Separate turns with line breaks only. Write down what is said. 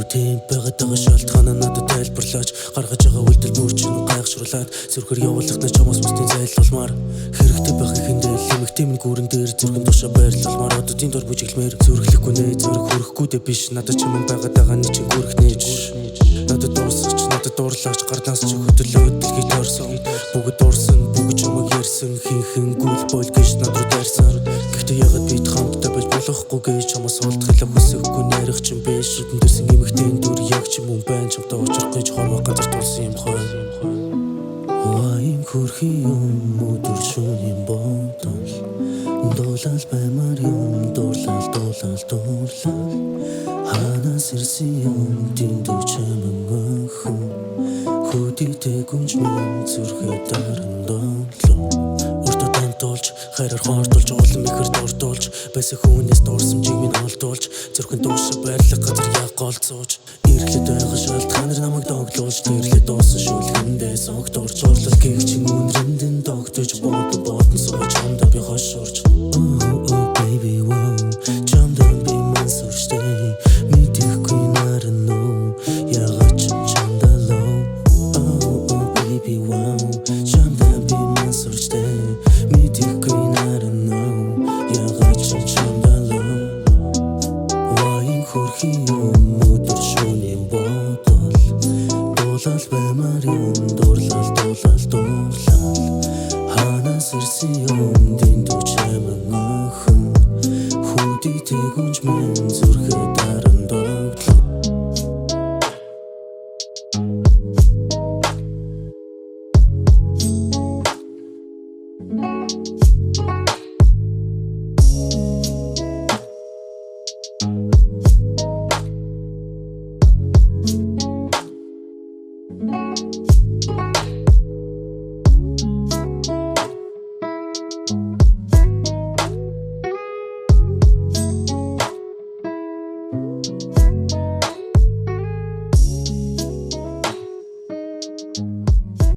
Температура шалтгааны надад тайлбарлаач гаргаж байгаа үйлдэл бүр чинь гайхшруулаад зүрхэр явуулах на чамаас бусдын зайлуулмаар хэрэгтэй байх ихэндээ эмэгтэй минь гүрэн дээр зүрхэн тушаа байрлалмаар ододын дор бүжиглмээр зүрхлэхгүй нэ зүрх хүрэхгүй дэ биш надад ч юм байгаад байгаа нэг чинь гүрэх нэж надад дуусах надад дуурлаач гарнаас ч хөдөлөө дэлхийд орсон бүгд дуурсан бүгд чамайг ярьсан хин гүйл бол гэж надад дайрсан гэхдээ ягаад бид хамтдаа байж болохгүй гэж чамаас олдхилаа хүсэхгүй найрах чинь биш шүтэн дэрсэн эмэгтэй дүр яг ч юм байна чамтай уулзах гэж хормог газар тулсан юм хой Ваим хөрхи юм өдөр шөнийн бодол дуулал баймар юм дуурлал ханаас ирсэн юм дэндүү чамайг өхөн хөдийтэй гүнж минь зүрхээ дарандолоо Өртөө тантуулж хайраар хоортуулж улам ихэр дурдуулж байсан хүнээс дуурсамжийг минь олдуулж зүрхэн дуушаа байрлах газар яг голцооч Ирэхэд байгаа шалтгаанаар намайг догтлуулж тэрлээ дуусан шүлхэндээ согтурч орлол гэх чинь үнрэндэн догтож бодон сууж хамдаа би хошуурч Oh baby wow чамдан би мансурчтэй мэдээгүй нарано ягаад ч чамдалоо Oh baby wow чамдан би мансурчтэй мэдээгүй нарано ягаад ч чамдалоо Ваин хөрхи юм өдөр шөнийн бодол дуулал баймар юм дуурлал ханаас ирсэн юм дэндүү чамайг өхөн хөдийтэй гүнж